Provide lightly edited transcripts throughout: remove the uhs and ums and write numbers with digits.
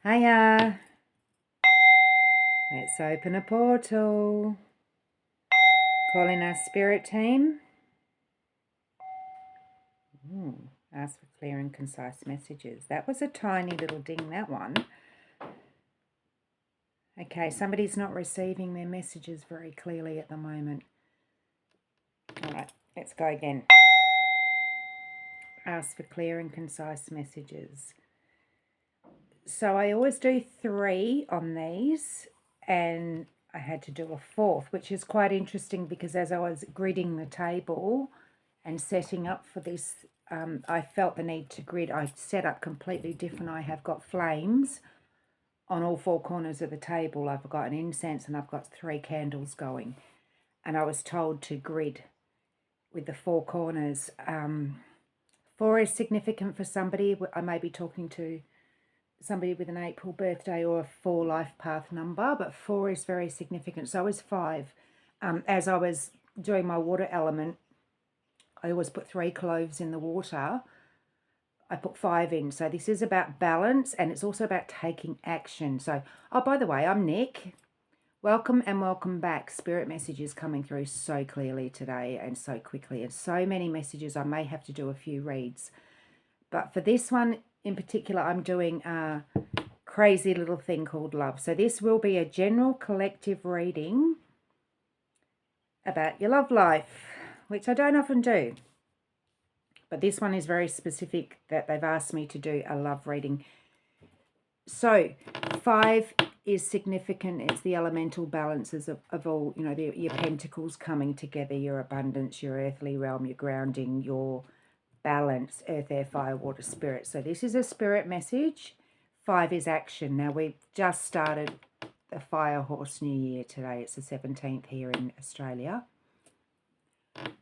Hiya! Let's open a portal. Calling our spirit team. Ask for clear and concise messages. That was a tiny little ding, that one. Okay, somebody's not receiving their messages very clearly at the moment. All right, let's go again. Ask for clear and concise messages. So I always do 3 on these, and I had to do a 4th, which is quite interesting because as I was gridding the table and setting up for this, I felt the need to grid. I set up completely different. I have got flames on all 4 corners of the table. I've got an incense and I've got 3 candles going. And I was told to grid with the 4 corners. 4 is significant for somebody. I may be talking to somebody with an April birthday or a 4 life path number, but 4 is very significant. So is 5. As I was doing my water element, I always put 3 cloves in the water. I put 5 in. So this is about balance, and it's also about taking action. So, oh, by the way, I'm Nick. Welcome and welcome back. Spirit messages coming through so clearly today and so quickly, and so many messages I may have to do a few reads. But for this one in particular, I'm doing a crazy little thing called love. So this will be a general collective reading about your love life, which I don't often do. But this one is very specific that they've asked me to do a love reading. So 5 is significant. It's the elemental balances of all, you know, your pentacles coming together, your abundance, your earthly realm, your grounding, your balance, earth, air, fire, water, spirit. So this is a spirit message. 5 is action. Now we've just started the Fire Horse New Year today. It's the 17th here in Australia.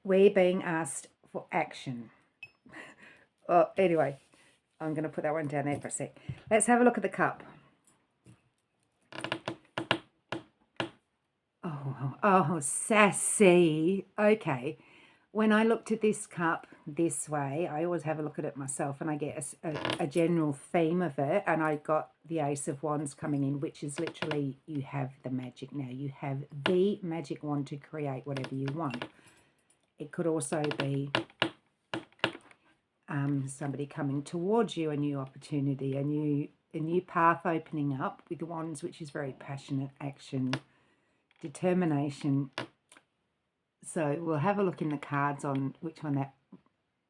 We're being asked for action. Oh, anyway, I'm going to put that one down there for a sec. Let's have a look at the cup. Oh, sassy. Okay. When I looked at this cup this way, I always have a look at it myself and I get a general theme of it. And I got the Ace of Wands coming in, which is literally you have the magic now. You have the magic wand to create whatever you want. It could also be somebody coming towards you, a new opportunity, a new path opening up with wands, which is very passionate, action, determination. So we'll have a look in the cards on which one that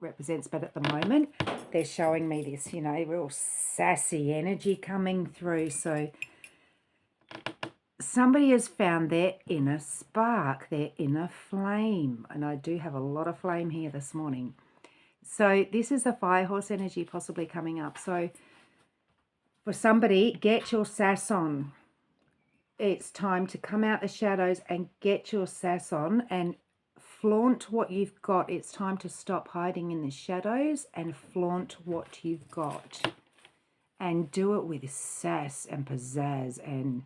represents. But at the moment, they're showing me this, you know, real sassy energy coming through. So somebody has found their inner spark, their inner flame. And I do have a lot of flame here this morning. So this is the Fire Horse energy possibly coming up. So for somebody, get your sass on. It's time to come out the shadows and get your sass on and flaunt what you've got. It's time to stop hiding in the shadows and flaunt what you've got. And do it with sass and pizzazz and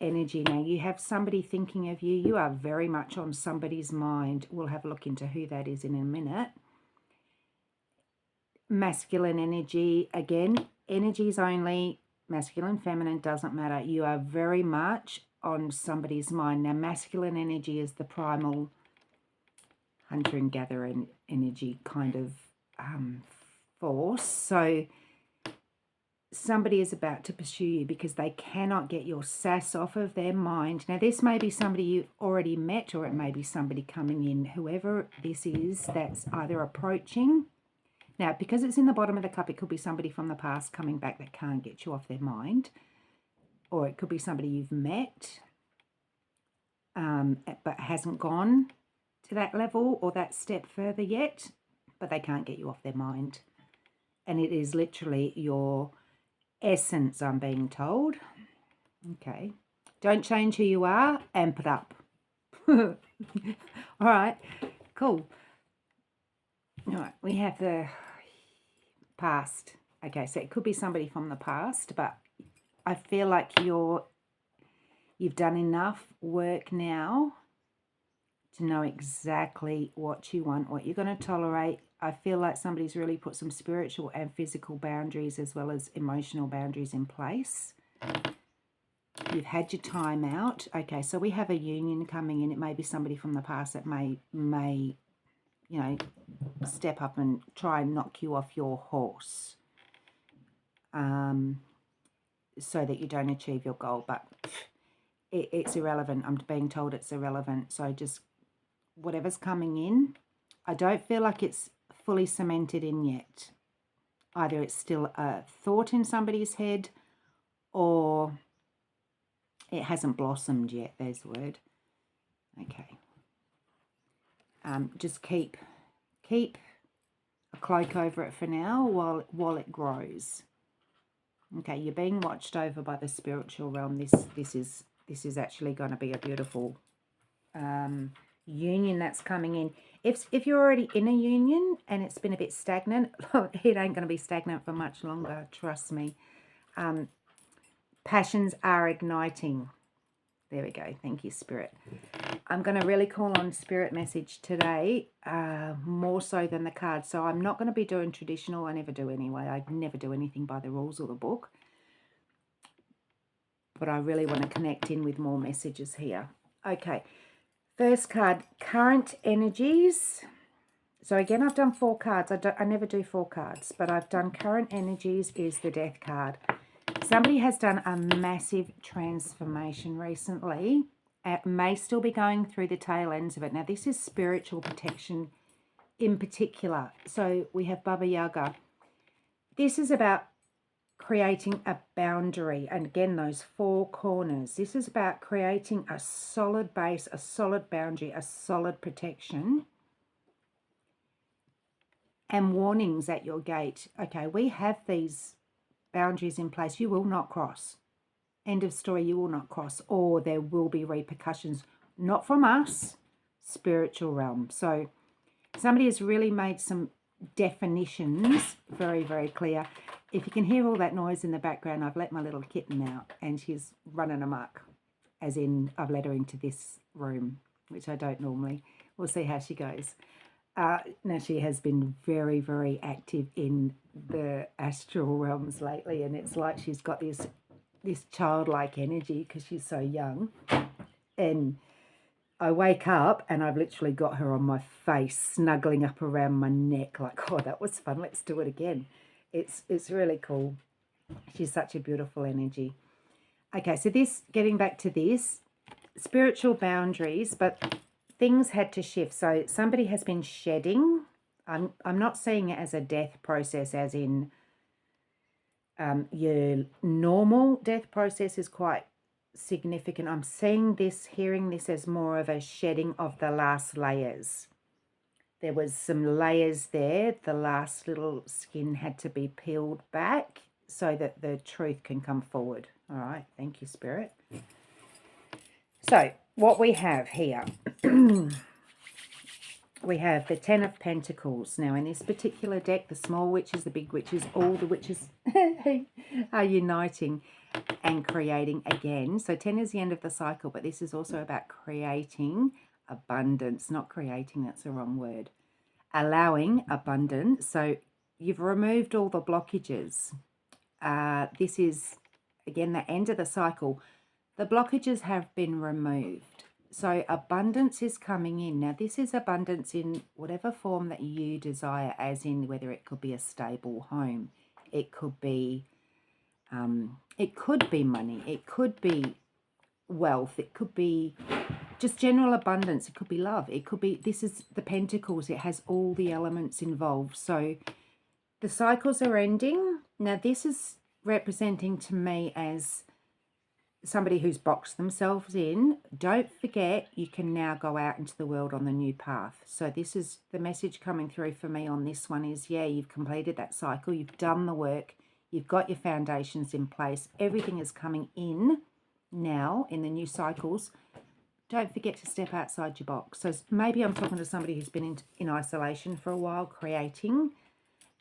energy. Now, you have somebody thinking of you. You are very much on somebody's mind. We'll have a look into who that is in a minute. Masculine energy, again, energies only, masculine, feminine, doesn't matter. You are very much on somebody's mind. Now, masculine energy is the primal hunter and gatherer energy kind of force. So somebody is about to pursue you because they cannot get your sass off of their mind. Now, this may be somebody you already met, or it may be somebody coming in. Whoever this is that's either approaching. Now, because it's in the bottom of the cup, it could be somebody from the past coming back that can't get you off their mind. Or it could be somebody you've met but hasn't gone to that level or that step further yet, but they can't get you off their mind. And it is literally your essence, I'm being told. Okay. Don't change who you are, amp it up. All right, cool. All right, we have the past. Okay, so it could be somebody from the past, but I feel like you've done enough work now to know exactly what you want, what you're going to tolerate, I feel like somebody's really put some spiritual and physical boundaries as well as emotional boundaries in place. You've had your time out. Okay, so we have a union coming in. It may be somebody from the past that may you know, step up and try and knock you off your horse, so that you don't achieve your goal. But it's irrelevant. I'm being told it's irrelevant. So just whatever's coming in, I don't feel like it's fully cemented in yet. Either it's still a thought in somebody's head, or it hasn't blossomed yet. There's the word. Okay. Just keep a cloak over it for now while it grows. Okay, you're being watched over by the spiritual realm. This is actually going to be a beautiful union that's coming in. If you're already in a union and it's been a bit stagnant, it ain't going to be stagnant for much longer, trust me. Passions are igniting. There we go. Thank you, Spirit. I'm going to really call on Spirit message today, more so than the cards. So I'm not going to be doing traditional. I never do anyway. I never do anything by the rules or the book. But I really want to connect in with more messages here. Okay. First card, current energies. So again, I've done 4 cards. I never do 4 cards, but I've done current energies is the Death card. Somebody has done a massive transformation recently. It may still be going through the tail ends of it. Now, this is spiritual protection in particular. So we have Baba Yaga. This is about creating a boundary. And again, those 4 corners. This is about creating a solid base, a solid boundary, a solid protection. And warnings at your gate. Okay, we have these boundaries in place. You will not cross. End of story. You will not cross, or there will be repercussions, not from us, spiritual realm. So somebody has really made some definitions very, very clear. If you can hear all that noise in the background, I've let my little kitten out and she's running amok, as in I've let her into this room, which I don't normally. We'll see how she goes. Now, she has been very, very active in the astral realms lately, and it's like she's got this childlike energy because she's so young. And I wake up and I've literally got her on my face, snuggling up around my neck, like, oh, that was fun. Let's do it again. It's really cool. She's such a beautiful energy. Okay, so this, getting back to this, spiritual boundaries, but things had to shift. So somebody has been shedding. I'm not seeing it as a death process, as in your normal death process is quite significant. I'm seeing this, hearing this as more of a shedding of the last layers. There was some layers there. The last little skin had to be peeled back so that the truth can come forward. All right. Thank you, Spirit. So what we have here, we have the 10 of Pentacles. Now, in this particular deck, the small witches, the big witches, all the witches are uniting and creating again. So 10 is the end of the cycle, but this is also about creating abundance. Not creating, that's the wrong word. Allowing abundance. So you've removed all the blockages. This is, again, the end of the cycle. The blockages have been removed. So abundance is coming in. Now, this is abundance in whatever form that you desire, as in whether it could be a stable home. It could be money. It could be wealth. It could be just general abundance. It could be love. It could be, this is the Pentacles. It has all the elements involved. So the cycles are ending. Now, this is representing to me as somebody who's boxed themselves in. Don't forget, you can now go out into the world on the new path. So this is the message coming through for me on this one is, yeah, you've completed that cycle. You've done the work. You've got your foundations in place. Everything is coming in now in the new cycles. Don't forget to step outside your box. So maybe I'm talking to somebody who's been in isolation for a while, creating.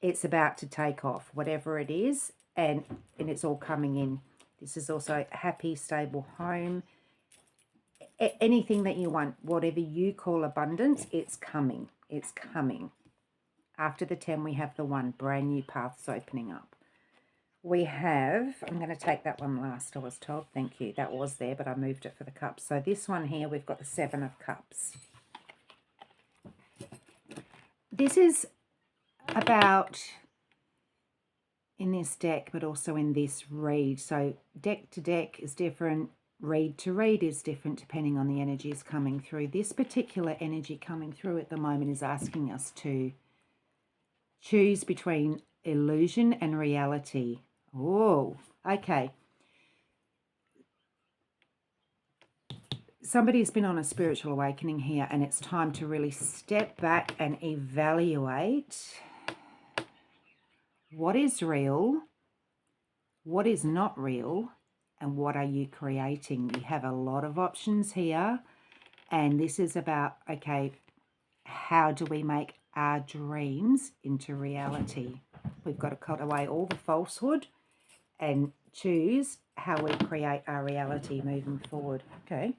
It's about to take off, whatever it is, and it's all coming in. This is also a happy, stable home. Anything that you want, whatever you call abundance, it's coming. It's coming. After the 10, we have the 1, brand new paths opening up. We have, I'm going to take that one last, I was told. Thank you. That was there, but I moved it for the cups. So this one here, we've got the 7 of Cups. This is about, in this deck, but also in this read. So deck to deck is different. Read to read is different depending on the energies coming through. This particular energy coming through at the moment is asking us to choose between illusion and reality. Oh, okay. Somebody's been on a spiritual awakening here, and it's time to really step back and evaluate what is real, what is not real, and what are you creating. You have a lot of options here, and this is about, okay, how do we make our dreams into reality? We've got to cut away all the falsehood and choose how we create our reality moving forward. Okay.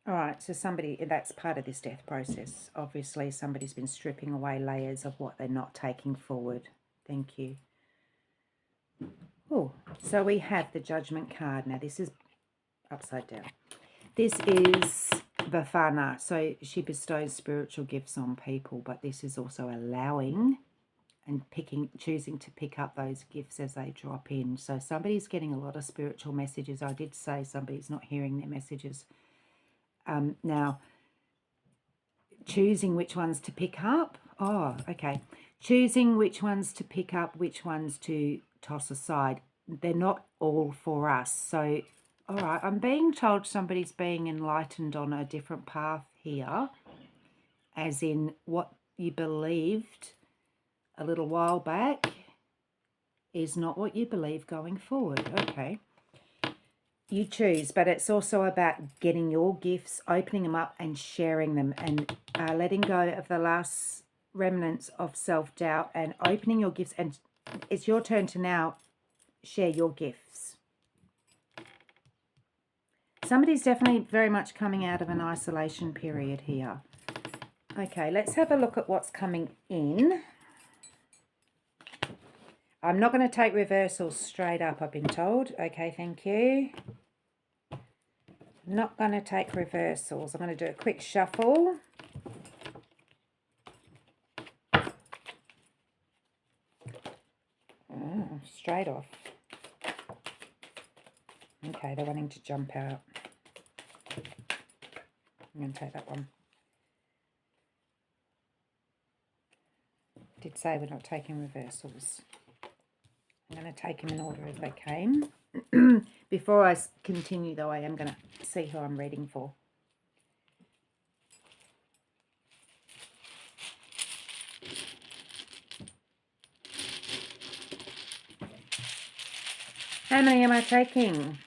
All right, so somebody, that's part of this death process. Obviously, somebody's been stripping away layers of what they're not taking forward. Thank you. Oh, so we have the Judgment card. Now, this is upside down. This is Bafana. So she bestows spiritual gifts on people, but this is also allowing and choosing to pick up those gifts as they drop in. So somebody's getting a lot of spiritual messages. I did say somebody's not hearing their messages. Now, choosing which ones to pick up. Oh, okay. Choosing which ones to pick up, which ones to toss aside. They're not all for us. So, all right, I'm being told somebody's being enlightened on a different path here, as in what you believed a little while back is not what you believe going forward. Okay. You choose, but it's also about getting your gifts, opening them up and sharing them, and letting go of the last remnants of self-doubt and opening your gifts. And it's your turn to now share your gifts. Somebody's definitely very much coming out of an isolation period here. Okay, let's have a look at what's coming in. I'm not going to take reversals straight up, I've been told. Okay, thank you. Not going to take reversals. I'm going to do a quick shuffle. Oh, straight off. Okay, they're wanting to jump out. I'm going to take that one. Did say we're not taking reversals. I'm going to take them in order as they came. Before I continue, though, I am going to see who I'm reading for. How many am I taking?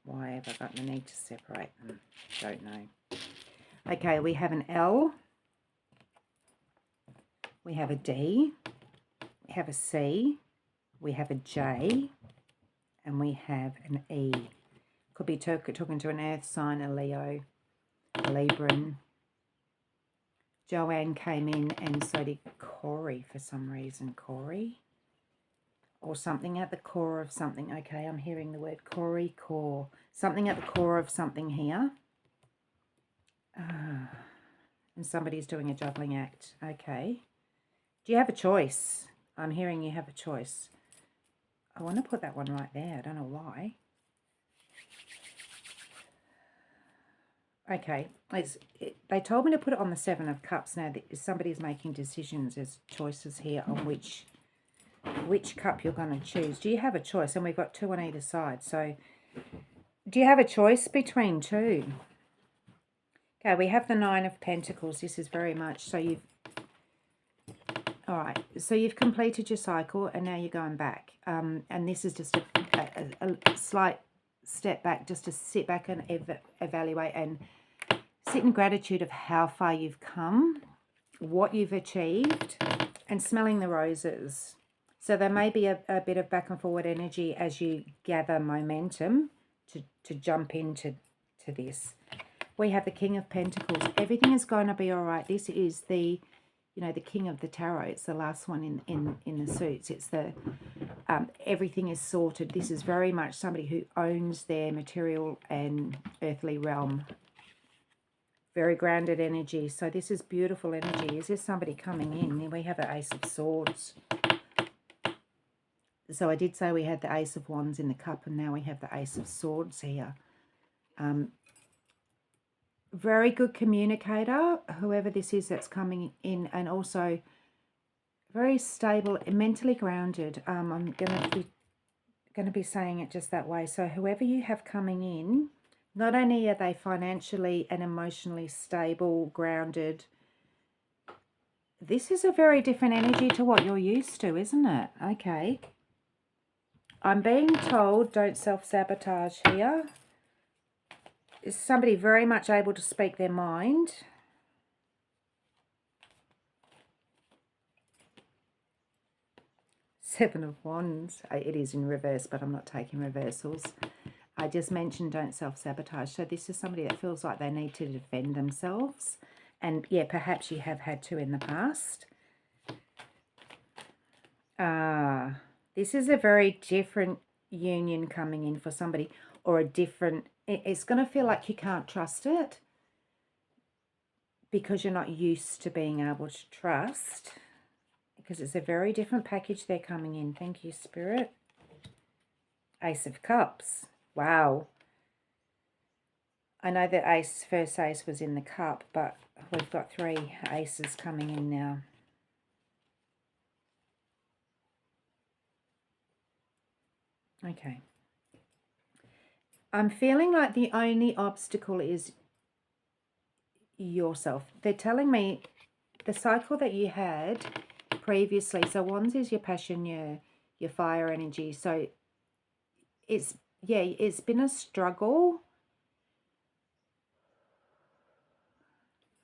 Why have I got the need to separate them? Don't know. Okay, we have an L. We have a D. We have a C. We have a J. And we have an E. Could be talking to an earth sign, a Leo, a Libran. Joanne came in, and so did Corey for some reason. Corey? Or something at the core of something. Okay, I'm hearing the word Corey, core. Something at the core of something here. And somebody's doing a juggling act. Okay. Do you have a choice? I'm hearing you have a choice. I want to put that one right there. I don't know why. Okay. They told me to put it on the 7 of Cups. Now, somebody's making decisions. There's choices here on which cup you're going to choose. Do you have a choice? And we've got 2 on either side. So, do you have a choice between 2? Okay, we have the 9 of Pentacles. This is very much, so you've, all right, so you've completed your cycle and now you're going back. And this is just a slight step back, just to sit back and evaluate and sit in gratitude of how far you've come, what you've achieved, and smelling the roses. So there may be a bit of back and forward energy as you gather momentum to jump into this. We have the King of Pentacles. Everything is going to be all right. This is the, you know, the King of the Tarot. It's the last one in the suits. It's the, everything is sorted. This is very much somebody who owns their material and earthly realm. Very grounded energy. So this is beautiful energy. Is there somebody coming in? Then we have the Ace of Swords. So I did say we had the Ace of Wands in the cup, and now we have the Ace of Swords here. Very good communicator, whoever this is that's coming in, and also very stable and mentally grounded. I'm going to be saying it just that way. So whoever you have coming in, not only are they financially and emotionally stable, grounded, this is a very different energy to what you're used to, isn't it? Okay. I'm being told don't self-sabotage here. Is somebody very much able to speak their mind? Seven of Wands. It is in reverse, but I'm not taking reversals. I just mentioned don't self-sabotage. So this is somebody that feels like they need to defend themselves. And yeah, perhaps you have had to in the past. This is a very different union coming in for somebody, or a different, it's going to feel like you can't trust it because you're not used to being able to trust, because it's a very different package they're coming in. Thank you, Spirit. Ace of Cups. Wow. I know that first ace was in the cup, but we've got 3 aces coming in now. Okay. I'm feeling like the only obstacle is yourself. They're telling me the cycle that you had previously. So Wands is your passion, your fire energy. So it's been a struggle.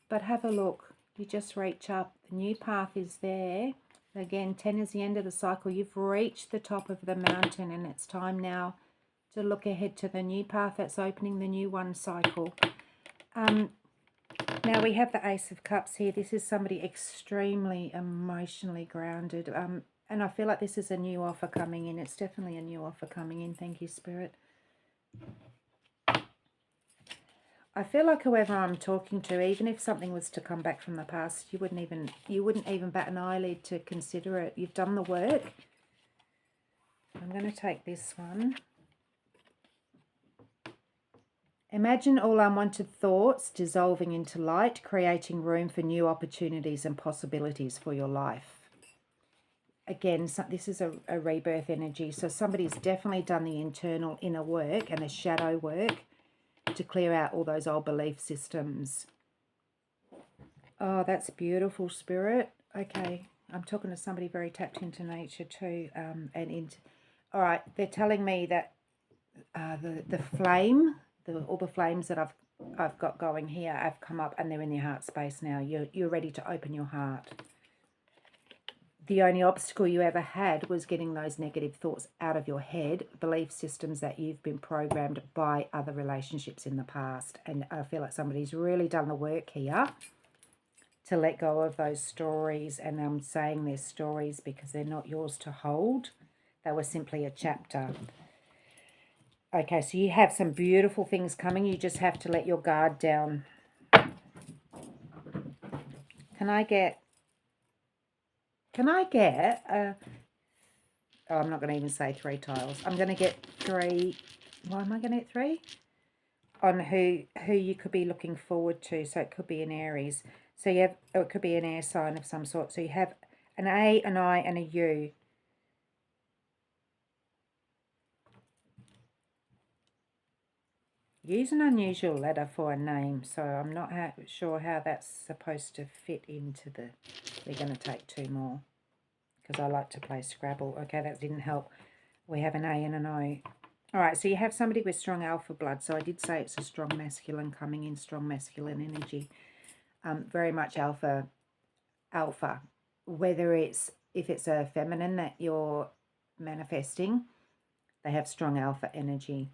But have a look. You just reach up. The new path is there. Again, 10 is the end of the cycle. You've reached the top of the mountain, and it's time now to look ahead to the new path that's opening, the new one cycle. Now we have the Ace of Cups here. This is somebody extremely emotionally grounded. And I feel like this is a new offer coming in. It's definitely a new offer coming in. Thank you, Spirit. I feel like whoever I'm talking to, even if something was to come back from the past, you wouldn't even bat an eyelid to consider it. You've done the work. I'm going to take this one. Imagine all unwanted thoughts dissolving into light, creating room for new opportunities and possibilities for your life. Again, this is a rebirth energy. So somebody's definitely done the internal inner work and the shadow work to clear out all those old belief systems. Oh, that's beautiful, Spirit. Okay, I'm talking to somebody very tapped into nature too. All right, they're telling me that the flame, all the flames that I've got going here have come up, and they're in your heart space now. You're ready to open your heart. The only obstacle you ever had was getting those negative thoughts out of your head, belief systems that you've been programmed by other relationships in the past. And I feel like somebody's really done the work here to let go of those stories. And I'm saying they're stories because they're not yours to hold. They were simply a chapter. Okay, so you have some beautiful things coming. You just have to let your guard down. Can I get oh, I'm not going to even say 3 tiles. I'm going to get 3. Why am I going to get 3? On who you could be looking forward to. So it could be an Aries. So you have, or it could be an air sign of some sort. So you have an A, an I, and a U. Use an unusual letter for a name. So I'm not sure how that's supposed to fit into the... We're going to take 2 more, because I like to play Scrabble. Okay, that didn't help. We have an A and an O. All right, so you have somebody with strong alpha blood. So I did say it's a strong masculine coming in, strong masculine energy. Very much alpha. Whether if it's a feminine that you're manifesting, they have strong alpha energy.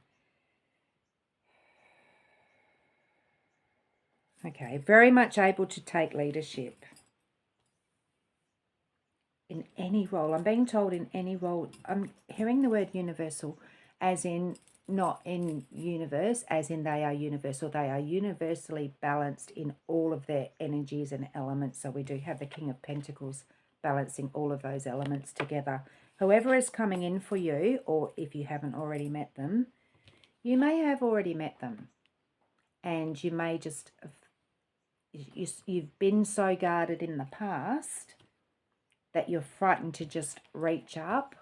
Okay, very much able to take leadership in any role. I'm being told in any role. I'm hearing the word universal as in not in universe, as in they are universal. They are universally balanced in all of their energies and elements. So we do have the King of Pentacles balancing all of those elements together. Whoever is coming in for you, or if you haven't already met them, you may have already met them. And you may just, you've been so guarded in the past that you're frightened to just reach up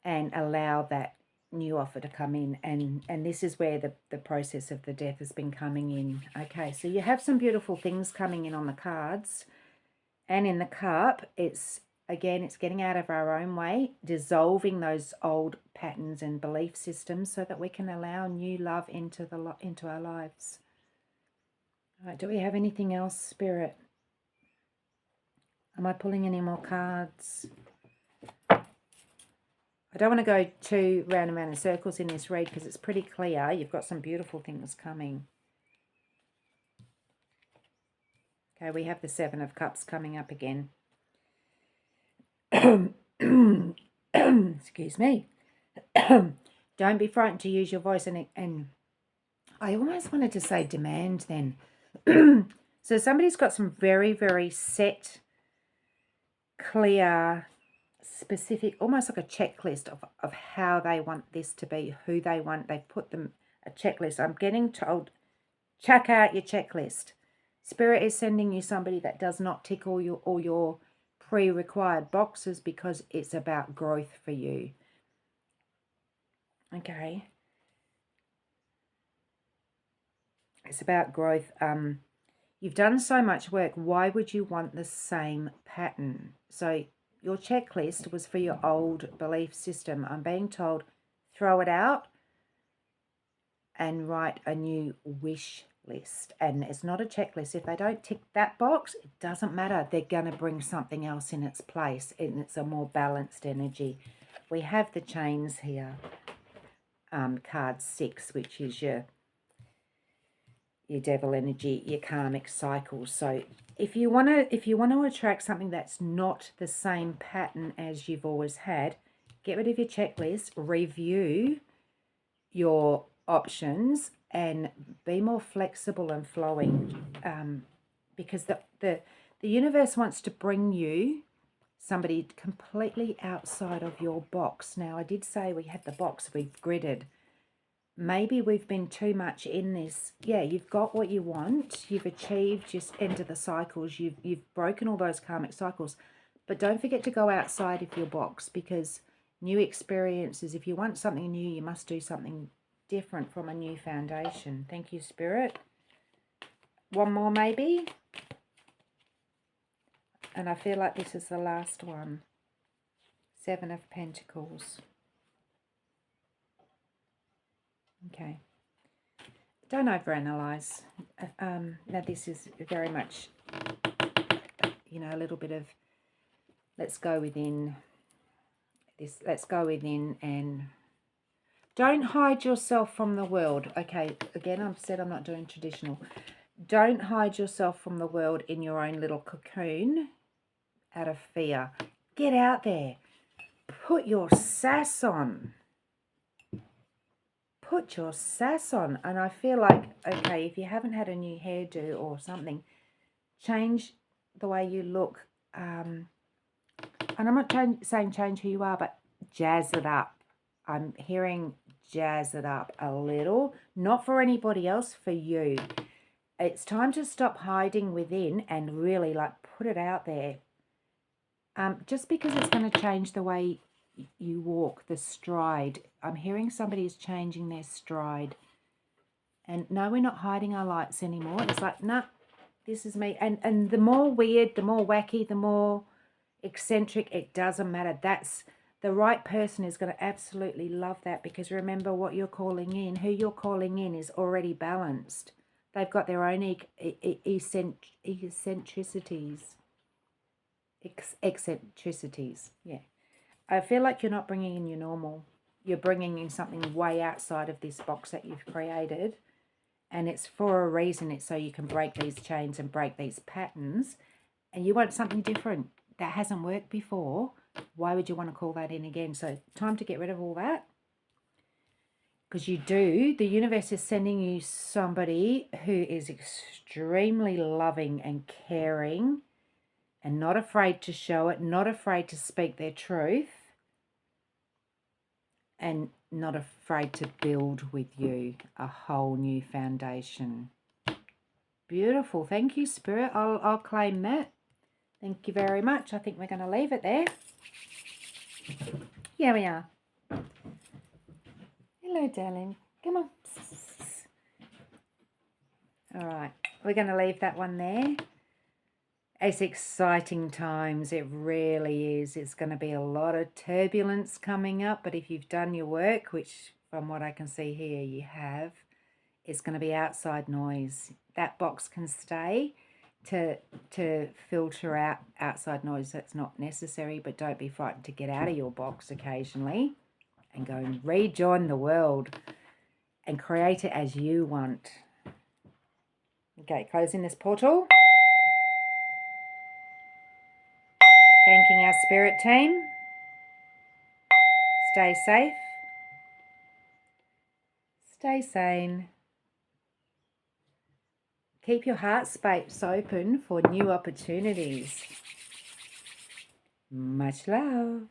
and allow that new offer to come in. And this is where the process of the death has been coming in. Okay, so you have some beautiful things coming in on the cards. And in the cup, it's, again, it's getting out of our own way, dissolving those old patterns and belief systems so that we can allow new love into our lives. All right, do we have anything else, Spirit? Am I pulling any more cards? I don't want to go too round and round in circles in this read because it's pretty clear. You've got some beautiful things coming. Okay, we have the Seven of Cups coming up again. Excuse me. Don't be frightened to use your voice. And I almost wanted to say demand then. So somebody's got some very, very set, clear, specific, almost like a checklist of how they want this to be, who they want. They've put them a checklist. I'm getting told, check out your checklist. Spirit is sending you somebody that does not tick all your pre-required boxes because it's about growth for you. Okay. It's about growth. You've done so much work. Why would you want the same pattern? So your checklist was for your old belief system. I'm being told, throw it out and write a new wish list. And it's not a checklist. If they don't tick that box, it doesn't matter. They're going to bring something else in its place, and it's a more balanced energy. We have the chains here. Card 6, which is your devil energy, your karmic cycles. So if you want to attract something that's not the same pattern as you've always had, get rid of your checklist, review your options, and be more flexible and flowing, because the universe wants to bring you somebody completely outside of your box. Now, I did say we had the box we've gridded. Maybe we've been too much in this. Yeah, you've got what you want. You've achieved just end of the cycles. You've broken all those karmic cycles. But don't forget to go outside of your box, because new experiences, if you want something new, you must do something different from a new foundation. Thank you, Spirit. One more maybe. And I feel like this is the last one. Seven of Pentacles. Okay. Don't overanalyze. Now this is very much, a little bit of let's go within. Let's go within and don't hide yourself from the world. Okay, again, I've said I'm not doing traditional. Don't hide yourself from the world in your own little cocoon out of fear. Get out there. Put your sass on. Put your sass on. And I feel like, okay, if you haven't had a new hairdo or something, change the way you look. And I'm not saying change who you are, but jazz it up. I'm hearing jazz it up a little. Not for anybody else, for you. It's time to stop hiding within and really put it out there. Just because it's going to change the way you walk, the stride. I'm hearing somebody is changing their stride. And no, we're not hiding our lights anymore. It's like, nah, this is me. And the more weird, the more wacky, the more eccentric, it doesn't matter. That's the right person is going to absolutely love that, because remember what you're calling in, who you're calling in is already balanced. They've got their own eccentricities. Yeah. I feel like you're not bringing in your normal. You're bringing in something way outside of this box that you've created. And it's for a reason. It's so you can break these chains and break these patterns. And you want something different that hasn't worked before. Why would you want to call that in again? So time to get rid of all that. Because you do. The universe is sending you somebody who is extremely loving and caring and not afraid to show it, not afraid to speak their truth, and not afraid to build with you a whole new foundation. Beautiful. Thank you, Spirit. I'll claim that. Thank you very much. I think we're going to leave it there. Here we are. Hello, darling. Come on. All right. We're going to leave that one there. It's exciting times. It really is. It's going to be a lot of turbulence coming up. But if you've done your work, which from what I can see here you have, it's going to be outside noise. That box can stay to filter out outside noise that's not necessary. But don't be frightened to get out of your box occasionally and go and rejoin the world and create it as you want. Okay, closing this portal. Thanking our spirit team. Stay safe. Stay sane. Keep your heart space open for new opportunities. Much love.